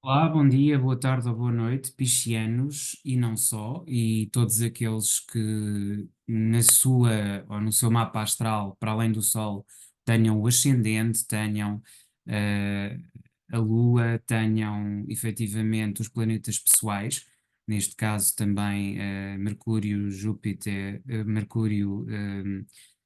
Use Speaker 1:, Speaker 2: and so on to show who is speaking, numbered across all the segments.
Speaker 1: Olá, bom dia, boa tarde ou boa noite, piscianos e não só, e todos aqueles que na sua ou no seu mapa astral, para além do Sol, tenham o ascendente, tenham eh, a Lua, tenham efetivamente os planetas pessoais, neste caso também Mercúrio, Júpiter, Mercúrio,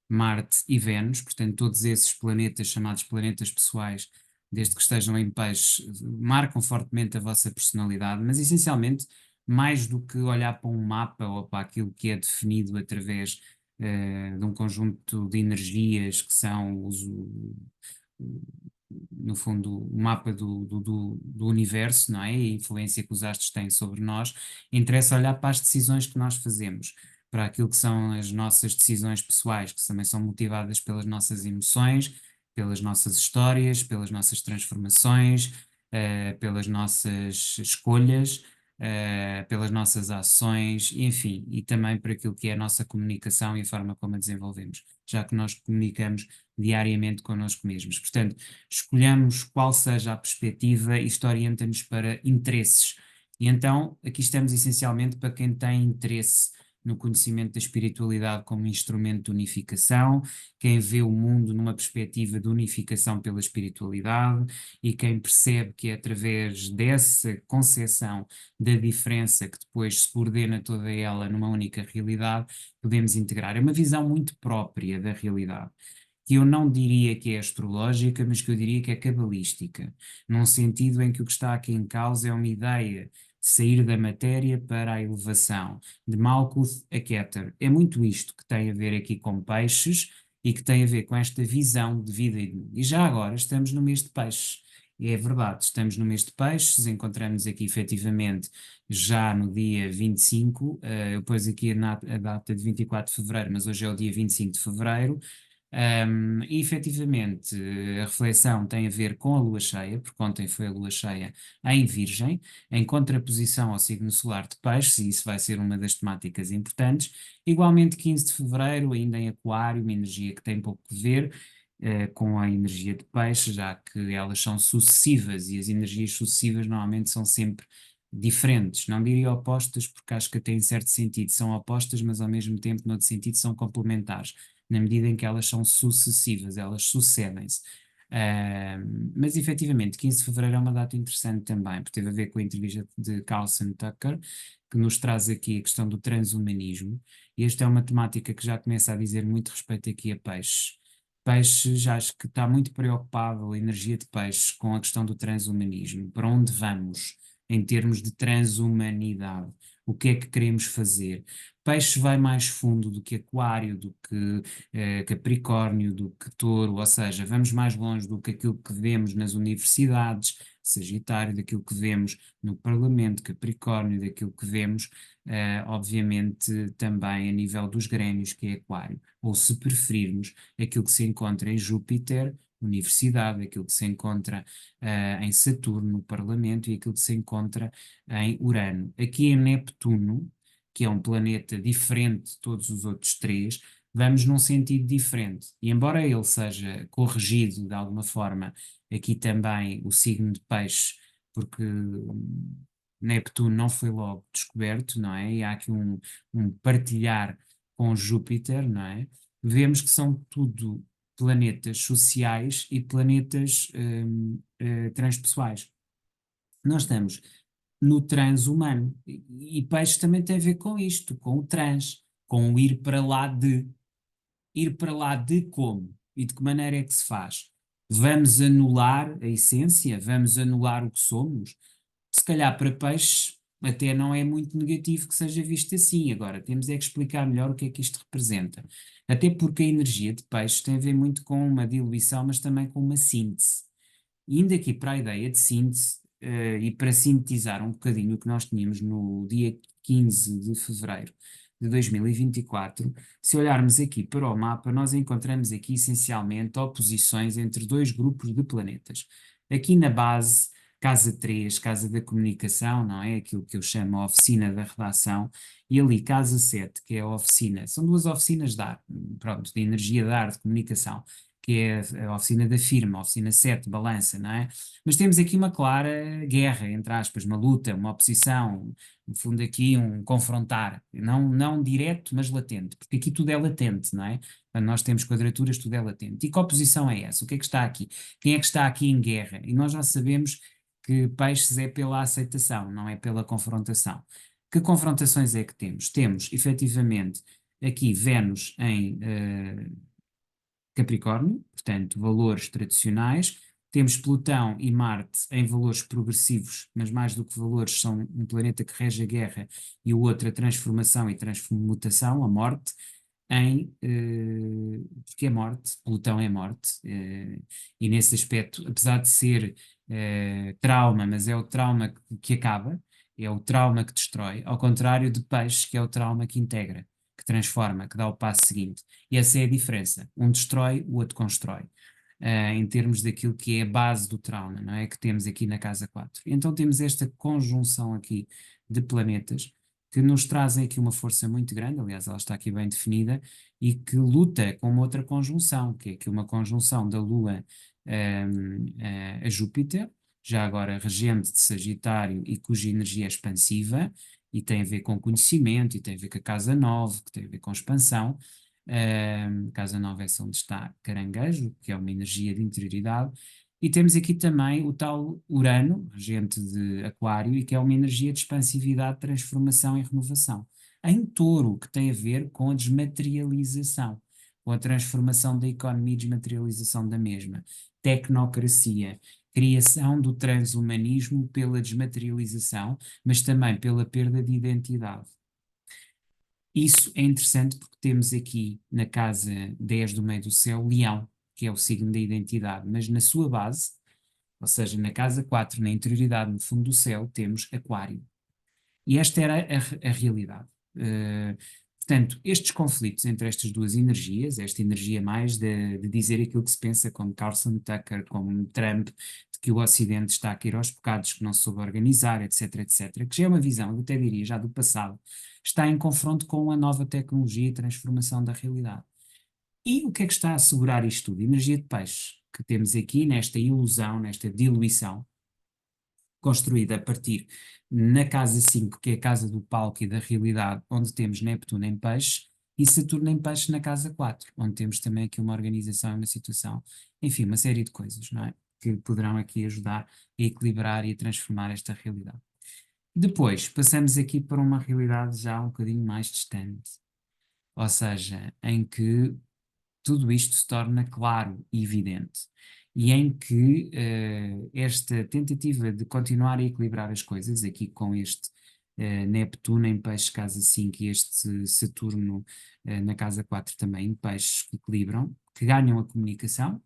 Speaker 1: Marte e Vênus, portanto, todos esses planetas chamados planetas pessoais desde que estejam em peixe, marcam fortemente a vossa personalidade, mas essencialmente, mais do que olhar para um mapa ou para aquilo que é definido através de um conjunto de energias que são no fundo, o mapa do universo, não é? E a influência que os astros têm sobre nós, interessa olhar para as decisões que nós fazemos, para aquilo que são as nossas decisões pessoais, que também são motivadas pelas nossas emoções, pelas nossas histórias, pelas nossas transformações, pelas nossas escolhas, pelas nossas ações, enfim, e também por aquilo que é a nossa comunicação e a forma como a desenvolvemos, já que nós comunicamos diariamente connosco mesmos. Portanto, escolhamos qual seja a perspectiva, isto orienta-nos para interesses. E então, aqui estamos essencialmente para quem tem interesse no conhecimento da espiritualidade como instrumento de unificação, quem vê o mundo numa perspectiva de unificação pela espiritualidade e quem percebe que é através dessa concepção da diferença que depois se coordena toda ela numa única realidade, podemos integrar. É uma visão muito própria da realidade que eu não diria que é astrológica, mas que eu diria que é cabalística, num sentido em que o que está aqui em causa é uma ideia de sair da matéria para a elevação, de Malkuth a Keter. É muito isto que tem a ver aqui com peixes e que tem a ver com esta visão de vida e de mundo. E já agora estamos no mês de peixes. E é verdade, estamos no mês de peixes, encontramos aqui efetivamente já no dia 25, eu pus aqui a data de 24 de fevereiro, mas hoje é o dia 25 de fevereiro, e efetivamente, a reflexão tem a ver com a lua cheia, porque ontem foi a lua cheia em Virgem, em contraposição ao signo solar de Peixes, e isso vai ser uma das temáticas importantes. Igualmente, 15 de fevereiro, ainda em Aquário, uma energia que tem pouco a ver com a energia de Peixe, já que elas são sucessivas e as energias sucessivas normalmente são sempre diferentes. Não diria opostas, porque acho que até em certo sentido são opostas, mas ao mesmo tempo, noutro sentido, são complementares na medida em que elas são sucessivas, elas sucedem-se. Mas efetivamente, 15 de fevereiro é uma data interessante também, porque teve a ver com a entrevista de Carlson Tucker, que nos traz aqui a questão do transhumanismo, e esta é uma temática que já começa a dizer muito respeito aqui a peixes. Peixes, acho que está muito preocupado a energia de peixes com a questão do transhumanismo. Para onde vamos em termos de transhumanidade? O que é que queremos fazer? Peixe vai mais fundo do que Aquário, do que Capricórnio, do que Touro, ou seja, vamos mais longe do que aquilo que vemos nas universidades, Sagitário, daquilo que vemos no Parlamento, Capricórnio, daquilo que vemos, obviamente, também a nível dos grémios, que é Aquário, ou se preferirmos, aquilo que se encontra em Júpiter. Universidade, aquilo que se encontra em Saturno, no Parlamento, e aquilo que se encontra em Urano. Aqui em Neptuno, que é um planeta diferente de todos os outros três, vamos num sentido diferente. E embora ele seja corrigido de alguma forma, aqui também o signo de peixe, porque Neptuno não foi logo descoberto, não é? E há aqui um partilhar com Júpiter, não é? Vemos que são tudo planetas sociais e planetas transpessoais. Nós estamos no transhumano. E peixe também tem a ver com isto, com o trans, com o ir para lá de. Ir para lá de como? E de que maneira é que se faz? Vamos anular a essência? Vamos anular o que somos? Se calhar para peixes até não é muito negativo que seja visto assim. Agora, temos é que explicar melhor o que é que isto representa. Até porque a energia de peixes tem a ver muito com uma diluição, mas também com uma síntese. E indo aqui para a ideia de síntese, e para sintetizar um bocadinho o que nós tínhamos no dia 15 de fevereiro de 2024, se olharmos aqui para o mapa, nós encontramos aqui essencialmente oposições entre dois grupos de planetas. Aqui na base, casa 3, casa da comunicação, não é? Aquilo que eu chamo a oficina da redação, e ali casa 7, que é a oficina, são duas oficinas de ar, pronto, de energia de ar, de comunicação, que é a oficina da firma, a oficina 7, balança, não é? Mas temos aqui uma clara guerra, entre aspas, uma luta, uma oposição, no fundo aqui um confrontar, não direto, mas latente, porque aqui tudo é latente, não é? Quando nós temos quadraturas, tudo é latente. E que oposição é essa? O que é que está aqui? Quem é que está aqui em guerra? E nós já sabemos que peixes é pela aceitação, não é pela confrontação. Que confrontações é que temos? Temos, efetivamente, aqui Vênus em Capricórnio, portanto, valores tradicionais. Temos Plutão e Marte em valores progressivos, mas mais do que valores, são um planeta que rege a guerra e o outro a transformação e transmutação, a morte, porque é morte, Plutão é morte, e nesse aspecto, apesar de ser trauma, mas é o trauma que acaba, é o trauma que destrói, ao contrário de Peixe, que é o trauma que integra, que transforma, que dá o passo seguinte. E essa é a diferença. Um destrói, o outro constrói. Em termos daquilo que é a base do trauma, não é? Que temos aqui na casa 4. Então temos esta conjunção aqui de planetas que nos trazem aqui uma força muito grande, aliás, ela está aqui bem definida, e que luta com uma outra conjunção, que é aqui uma conjunção da Lua a Júpiter, já agora regente de Sagitário e cuja energia é expansiva, e tem a ver com conhecimento, e tem a ver com a casa 9, que tem a ver com expansão. Casa 9 é essa onde está Caranguejo, que é uma energia de interioridade, e temos aqui também o tal Urano, regente de Aquário, e que é uma energia de expansividade, transformação e renovação. Em Touro, que tem a ver com a desmaterialização, com a transformação da economia e desmaterialização da mesma. Tecnocracia, criação do transhumanismo pela desmaterialização, mas também pela perda de identidade. Isso é interessante porque temos aqui na casa 10 do meio do céu Leão, que é o signo da identidade, mas na sua base, ou seja, na casa 4, na interioridade, no fundo do céu, temos Aquário. E esta era a realidade. Portanto, estes conflitos entre estas duas energias, esta energia mais de dizer aquilo que se pensa, como Carlson Tucker, como Trump, de que o Ocidente está a cair aos bocados, que não soube organizar, etc., etc., que já é uma visão, eu até diria, já do passado, está em confronto com a nova tecnologia e transformação da realidade. E o que é que está a assegurar isto tudo? Energia de peixe, que temos aqui nesta ilusão, nesta diluição, construída a partir na casa 5, que é a casa do palco e da realidade, onde temos Neptuno em peixe, e Saturno em peixe na casa 4, onde temos também aqui uma organização e uma situação, enfim, uma série de coisas, não é? Que poderão aqui ajudar a equilibrar e a transformar esta realidade. Depois, passamos aqui para uma realidade já um bocadinho mais distante, ou seja, em que tudo isto se torna claro e evidente, e em que esta tentativa de continuar a equilibrar as coisas, aqui com este Neptuno em peixe casa 5 e este Saturno na casa 4 também em peixes que equilibram, que ganham a comunicação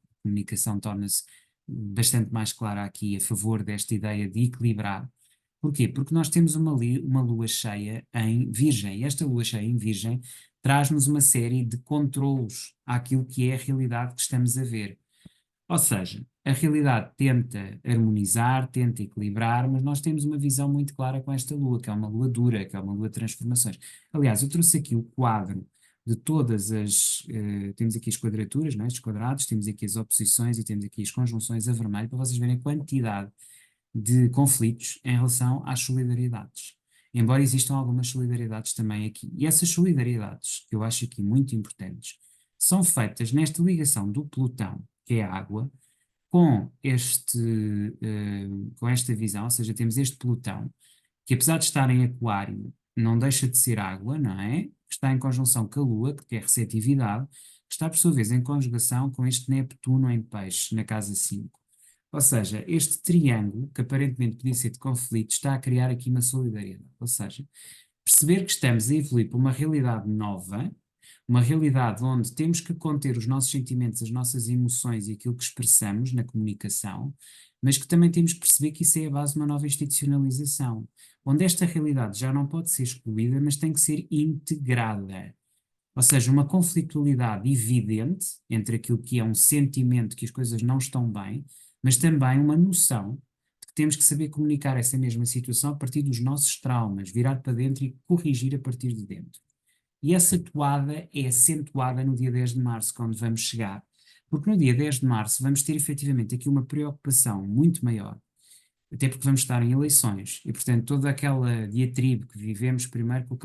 Speaker 1: torna-se bastante mais clara aqui a favor desta ideia de equilibrar. Porquê? Porque nós temos uma lua cheia em Virgem, e esta lua cheia em Virgem traz-nos uma série de controlos àquilo que é a realidade que estamos a ver. Ou seja, a realidade tenta harmonizar, tenta equilibrar, mas nós temos uma visão muito clara com esta lua, que é uma lua dura, que é uma lua de transformações. Aliás, eu trouxe aqui o quadro de todas as. Temos aqui as quadraturas, não é? Estes quadrados, temos aqui as oposições e temos aqui as conjunções a vermelho, para vocês verem a quantidade de conflitos em relação às solidariedades. Embora existam algumas solidariedades também aqui. E essas solidariedades, que eu acho aqui muito importantes, são feitas nesta ligação do Plutão, que é a água, com com esta visão, ou seja, temos este Plutão, que apesar de estar em Aquário, não deixa de ser água, não é? Está em conjunção com a Lua, que é receptividade, está por sua vez em conjugação com este Neptuno em Peixe, na casa 5. Ou seja, este triângulo, que aparentemente podia ser de conflito, está a criar aqui uma solidariedade. Ou seja, perceber que estamos a evoluir para uma realidade nova, uma realidade onde temos que conter os nossos sentimentos, as nossas emoções e aquilo que expressamos na comunicação, mas que também temos que perceber que isso é a base de uma nova institucionalização, onde esta realidade já não pode ser excluída, mas tem que ser integrada. Ou seja, uma conflitualidade evidente entre aquilo que é um sentimento que as coisas não estão bem, mas também uma noção de que temos que saber comunicar essa mesma situação a partir dos nossos traumas, virar para dentro e corrigir a partir de dentro. E essa toada é acentuada no dia 10 de março, quando vamos chegar Porque no dia 10 de março vamos ter efetivamente aqui uma preocupação muito maior, até porque vamos estar em eleições, e portanto toda aquela diatribe que vivemos primeiro com o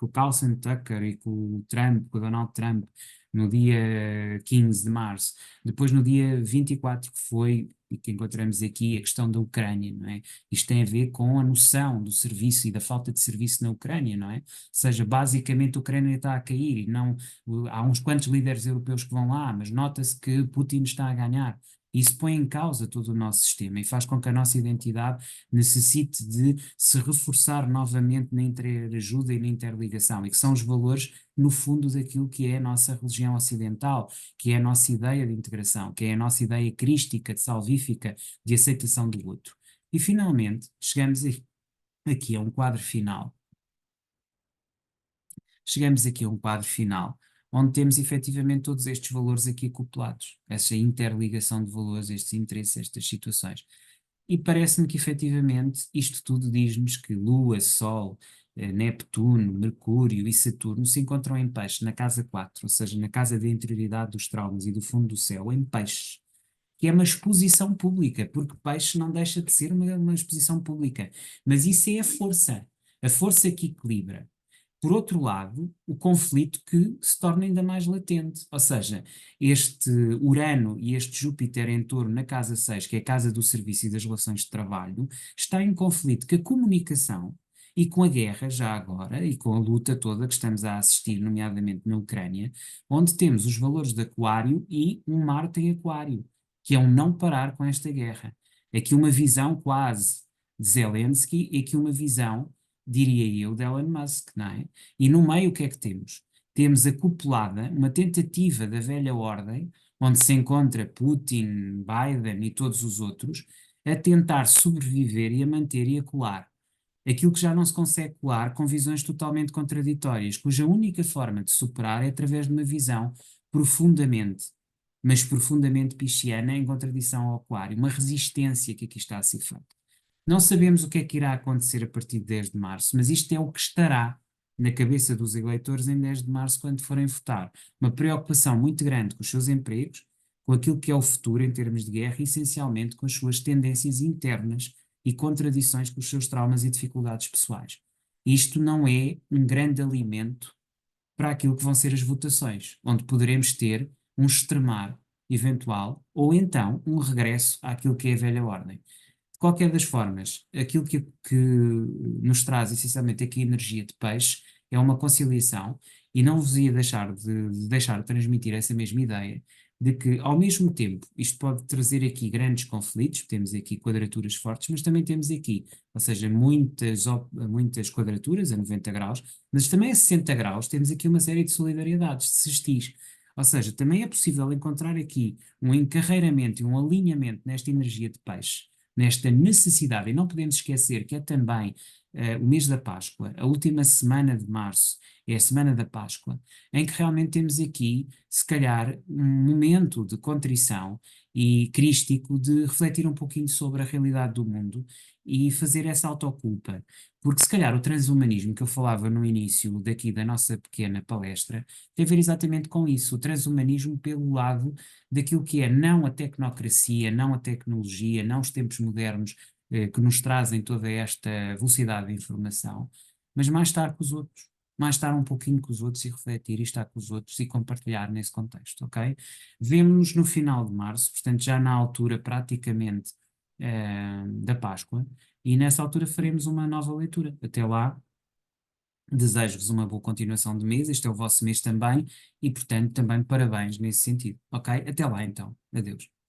Speaker 1: Carlson Tucker e com o Trump, com o Donald Trump, no dia 15 de março, depois no dia 24 que foi, e que encontramos aqui a questão da Ucrânia, não é? Isto tem a ver com a noção do serviço e da falta de serviço na Ucrânia, não é? Ou seja, basicamente a Ucrânia está a cair e não, há uns quantos líderes europeus que vão lá, mas nota-se que Putin está a ganhar. Isso põe em causa todo o nosso sistema e faz com que a nossa identidade necessite de se reforçar novamente na interajuda e na interligação, e que são os valores, no fundo, daquilo que é a nossa religião ocidental, que é a nossa ideia de integração, que é a nossa ideia crística, de salvífica, de aceitação do outro. E, finalmente, aqui a um quadro final. Chegamos aqui a um quadro final onde temos efetivamente todos estes valores aqui acoplados, essa interligação de valores, estes interesses, estas situações. E parece-me que efetivamente isto tudo diz-nos que Lua, Sol, Neptuno, Mercúrio e Saturno se encontram em peixe na casa 4, ou seja, na casa da interioridade dos traumas e do fundo do céu, em peixe, que é uma exposição pública, porque peixe não deixa de ser uma exposição pública. Mas isso é a força que equilibra. Por outro lado, o conflito que se torna ainda mais latente, ou seja, este Urano e este Júpiter em torno na casa 6, que é a casa do serviço e das relações de trabalho, está em conflito com a comunicação e com a guerra, já agora, e com a luta toda que estamos a assistir, nomeadamente na Ucrânia, onde temos os valores de Aquário e um Marte em Aquário, que é um não parar com esta guerra. Aqui uma visão quase de Zelensky e aqui uma visão, diria eu, de Elon Musk, não é? E no meio o que é que temos? Temos acoplada uma tentativa da velha ordem, onde se encontra Putin, Biden e todos os outros, a tentar sobreviver e a manter e a colar aquilo que já não se consegue colar com visões totalmente contraditórias, cuja única forma de superar é através de uma visão profundamente, mas profundamente pisciana, em contradição ao aquário, uma resistência que aqui está a ser feita. Não sabemos o que é que irá acontecer a partir de 10 de março, mas isto é o que estará na cabeça dos eleitores em 10 de março quando forem votar. Uma preocupação muito grande com os seus empregos, com aquilo que é o futuro em termos de guerra e essencialmente com as suas tendências internas e contradições com os seus traumas e dificuldades pessoais. Isto não é um grande alimento para aquilo que vão ser as votações, onde poderemos ter um extremar eventual ou então um regresso àquilo que é a velha ordem. De qualquer das formas, aquilo que nos traz essencialmente aqui a energia de peixe é uma conciliação, e não vos ia de deixar de transmitir essa mesma ideia de que, ao mesmo tempo, isto pode trazer aqui grandes conflitos, temos aqui quadraturas fortes, mas também temos aqui, ou seja, muitas quadraturas a 90 graus, mas também a 60 graus temos aqui uma série de solidariedades, de sextis. Ou seja, também é possível encontrar aqui um encarreiramento e um alinhamento nesta energia de peixe, nesta necessidade, e não podemos esquecer que é também o mês da Páscoa, a última semana de março é a semana da Páscoa, em que realmente temos aqui, se calhar, um momento de contrição e crístico de refletir um pouquinho sobre a realidade do mundo e fazer essa autoculpa. Porque se calhar o transhumanismo que eu falava no início daqui da nossa pequena palestra tem a ver exatamente com isso, o transhumanismo pelo lado daquilo que é não a tecnocracia, não a tecnologia, não os tempos modernos que nos trazem toda esta velocidade de informação, mas mais estar com os outros, mais estar um pouquinho com os outros e refletir e estar com os outros e compartilhar nesse contexto, ok? Vemo-nos no final de março, portanto já na altura praticamente da Páscoa, e nessa altura faremos uma nova leitura. Até lá, desejo-vos uma boa continuação de mês, este é o vosso mês também, e portanto também parabéns nesse sentido, ok? Até lá então, adeus.